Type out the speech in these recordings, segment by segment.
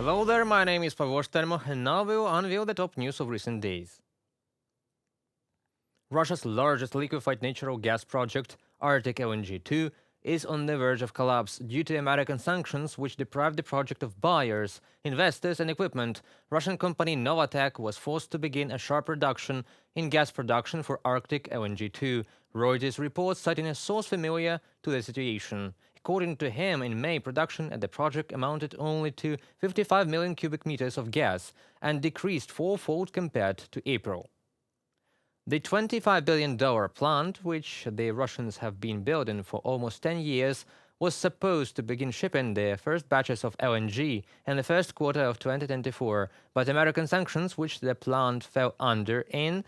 Hello there, my name is Pavor Stermo, and now we'll unveil the top news of recent days. Russia's largest liquefied natural gas project, Arctic LNG 2, is on the verge of collapse due to American sanctions which deprived the project of buyers, investors and equipment. Russian company Novatek was forced to begin a sharp reduction in gas production for Arctic LNG 2, Reuters reports citing a source familiar to the situation. According to him, in May, production at the project amounted only to 55 million cubic meters of gas and decreased fourfold compared to April. The $25 billion plant, which the Russians have been building for almost 10 years, was supposed to begin shipping their first batches of LNG in the first quarter of 2024, but American sanctions, which the plant fell under in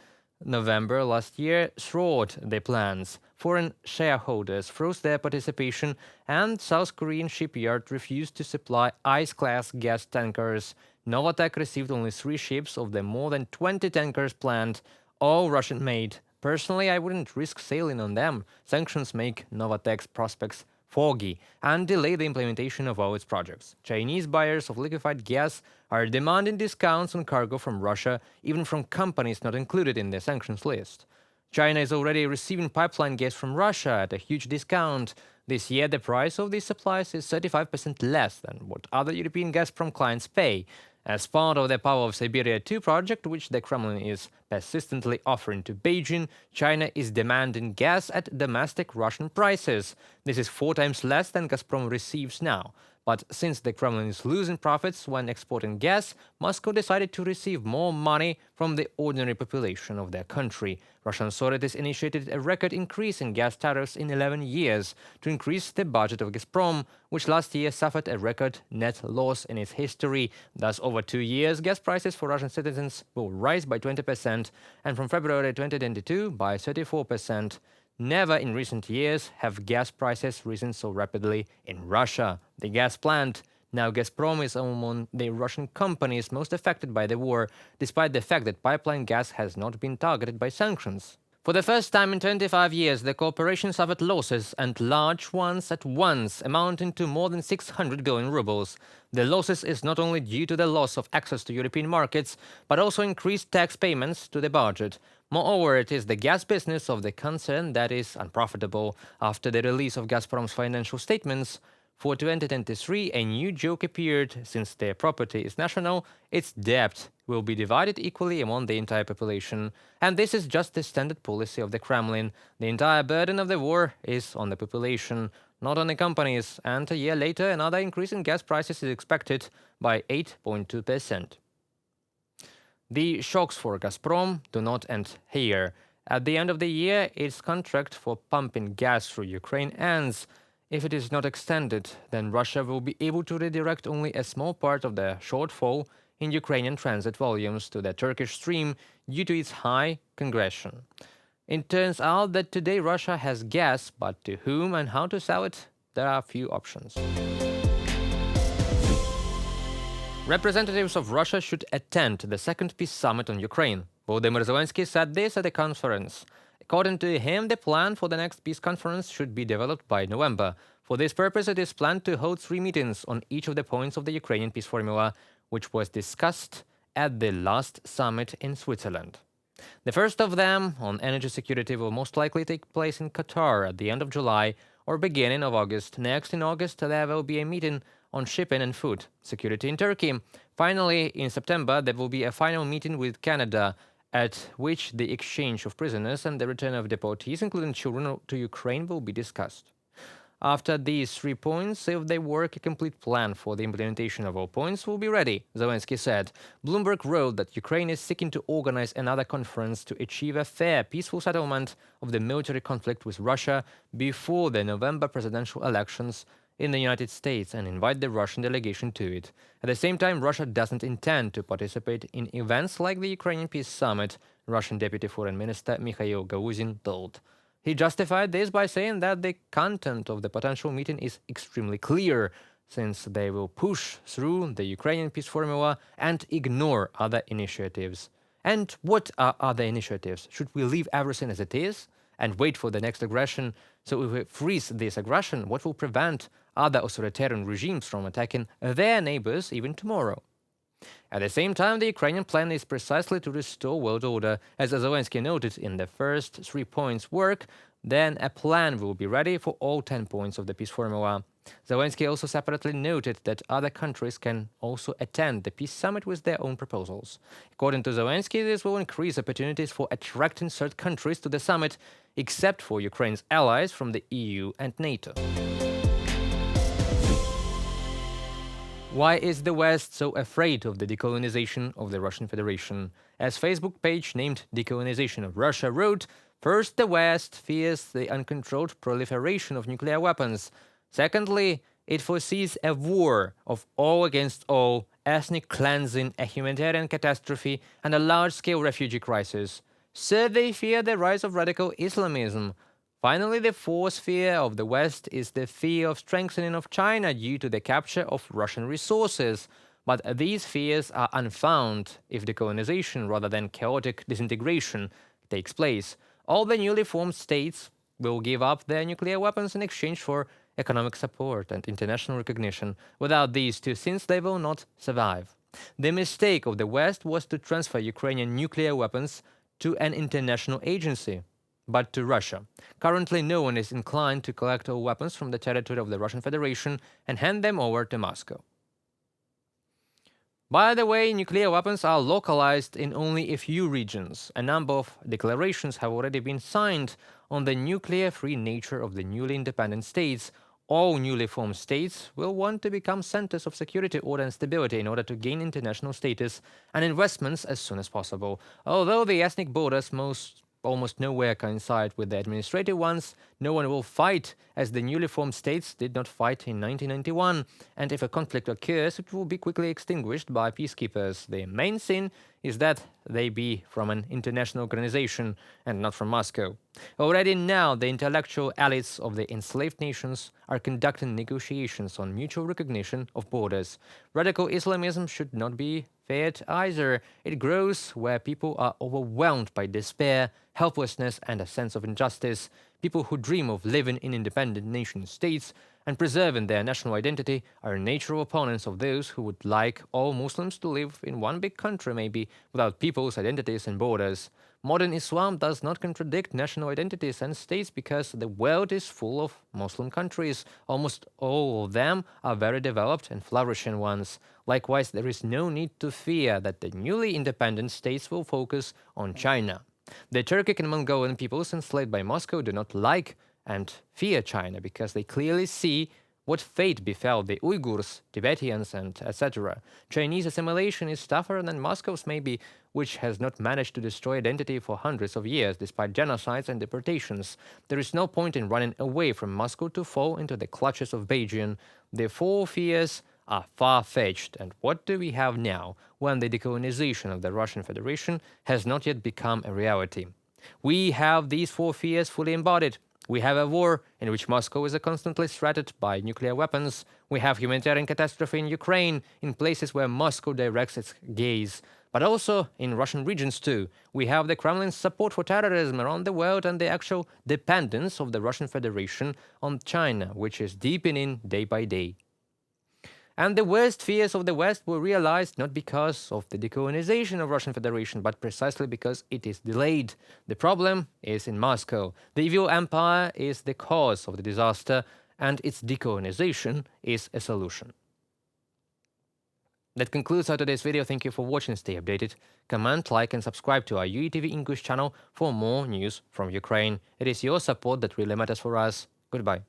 November last year, thwarted the plans. Foreign shareholders froze their participation, and South Korean shipyard refused to supply ice-class gas tankers. Novatek received only 3 ships of the more than 20 tankers planned, all Russian-made. Personally, I wouldn't risk sailing on them. Sanctions make Novatek's prospects foggy and delay the implementation of all its projects. Chinese buyers of liquefied gas are demanding discounts on cargo from Russia, even from companies not included in the sanctions list. China is already receiving pipeline gas from Russia at a huge discount. This year, the price of these supplies is 35% less than what other European Gazprom clients pay. As part of the Power of Siberia 2 project, which the Kremlin is persistently offering to Beijing, China is demanding gas at domestic Russian prices. This is 4 times less than Gazprom receives now. But since the Kremlin is losing profits when exporting gas, Moscow decided to receive more money from the ordinary population of their country. Russian authorities initiated a record increase in gas tariffs in 11 years to increase the budget of Gazprom, which last year suffered a record net loss in its history. Thus, over 2 years, gas prices for Russian citizens will rise by 20%, and from February 2022 by 34%. Never in recent years have gas prices risen so rapidly in Russia. The gas plant, now Gazprom, is among the Russian companies most affected by the war, despite the fact that pipeline gas has not been targeted by sanctions. For the first time in 25 years, the corporation suffered losses, and large ones at once, amounting to more than 600 billion rubles. The losses is not only due to the loss of access to European markets, but also increased tax payments to the budget. Moreover, it is the gas business of the concern that is unprofitable. After the release of Gazprom's financial statements for 2023, a new joke appeared. Since their property is national, its debt will be divided equally among the entire population. And this is just the standard policy of the Kremlin. The entire burden of the war is on the population, not on the companies. And a year later, another increase in gas prices is expected by 8.2%. The shocks for Gazprom do not end here. At the end of the year, its contract for pumping gas through Ukraine ends. If it is not extended, then Russia will be able to redirect only a small part of the shortfall in Ukrainian transit volumes to the Turkish stream due to its high congestion. It turns out that today Russia has gas, but to whom and how to sell it, there are few options. Representatives of Russia should attend the second peace summit on Ukraine. Volodymyr Zelensky said this at a conference. According to him, the plan for the next peace conference should be developed by November. For this purpose, it is planned to hold 3 meetings on each of the points of the Ukrainian peace formula, which was discussed at the last summit in Switzerland. The first of them, on energy security, will most likely take place in Qatar at the end of July or beginning of August. Next, in August, there will be a meeting on shipping and food security in Turkey. Finally, in September, there will be a final meeting with Canada, at which the exchange of prisoners and the return of deportees, including children, to Ukraine will be discussed. After these 3 points, if they work, a complete plan for the implementation of all points will be ready, Zelensky said. Bloomberg wrote that Ukraine is seeking to organize another conference to achieve a fair, peaceful settlement of the military conflict with Russia before the November presidential elections in the United States and invite the Russian delegation to it. At the same time, Russia doesn't intend to participate in events like the Ukrainian Peace Summit, Russian Deputy Foreign Minister Mikhail Galuzin told. He justified this by saying that the content of the potential meeting is extremely clear, since they will push through the Ukrainian peace formula and ignore other initiatives. And what are other initiatives? Should we leave everything as it is and wait for the next aggression So if we freeze this aggression, what will prevent other authoritarian regimes from attacking their neighbors even tomorrow? At the same time, the Ukrainian plan is precisely to restore world order. As Zelensky noted in the first 3 points work, then a plan will be ready for all 10 points of the peace formula. Zelensky also separately noted that other countries can also attend the peace summit with their own proposals. According to Zelensky, this will increase opportunities for attracting third countries to the summit, except for Ukraine's allies from the EU and NATO. Why is the West so afraid of the decolonization of the Russian Federation? As Facebook page named Decolonization of Russia wrote, first, the West fears the uncontrolled proliferation of nuclear weapons. Secondly, it foresees a war of all against all, ethnic cleansing, a humanitarian catastrophe, and a large-scale refugee crisis. Third, they fear the rise of radical Islamism. Finally, the fourth fear of the West is the fear of strengthening of China due to the capture of Russian resources. But these fears are unfounded if decolonization rather than chaotic disintegration takes place. All the newly formed states will give up their nuclear weapons in exchange for economic support and international recognition. Without these two things, they will not survive. The mistake of the West was to transfer Ukrainian nuclear weapons to an international agency, but to Russia. Currently, no one is inclined to collect all weapons from the territory of the Russian Federation and hand them over to Moscow. By the way, nuclear weapons are localized in only a few regions. A number of declarations have already been signed on the nuclear-free nature of the newly independent states. All newly formed states will want to become centers of security, order and stability in order to gain international status and investments as soon as possible. Although the ethnic borders almost nowhere coincide with the administrative ones, no one will fight, as the newly formed states did not fight in 1991, and if a conflict occurs, it will be quickly extinguished by peacekeepers. The main thing is that they be from an international organization and not from Moscow. Already now, the intellectual elites of the enslaved nations are conducting negotiations on mutual recognition of borders. Radical Islamism should not be feared either. It grows where people are overwhelmed by despair, helplessness, and a sense of injustice. People who dream of living in independent nation-states and preserving their national identity are natural opponents of those who would like all Muslims to live in one big country, maybe, without people's identities and borders. Modern Islam does not contradict national identities and states because the world is full of Muslim countries. Almost all of them are very developed and flourishing ones. Likewise, there is no need to fear that the newly independent states will focus on China. The Turkic and Mongolian peoples enslaved by Moscow do not like and fear China because they clearly see what fate befell the Uyghurs, Tibetans, and etc. Chinese assimilation is tougher than Moscow's maybe, which has not managed to destroy identity for hundreds of years despite genocides and deportations. There is no point in running away from Moscow to fall into the clutches of Beijing. The four fears are far-fetched, and what do we have now, when the decolonization of the Russian Federation has not yet become a reality? We have these four fears fully embodied. We have a war in which Moscow is constantly threatened by nuclear weapons. We have humanitarian catastrophe in Ukraine, in places where Moscow directs its gaze. But also in Russian regions too. We have the Kremlin's support for terrorism around the world and the actual dependence of the Russian Federation on China, which is deepening day by day. And the worst fears of the West were realized not because of the decolonization of Russian Federation, but precisely because it is delayed. The problem is in Moscow. The evil empire is the cause of the disaster, and its decolonization is a solution. That concludes our today's video. Thank you for watching. Stay updated. Comment, like, and subscribe to our UATV English channel for more news from Ukraine. It is your support that really matters for us. Goodbye.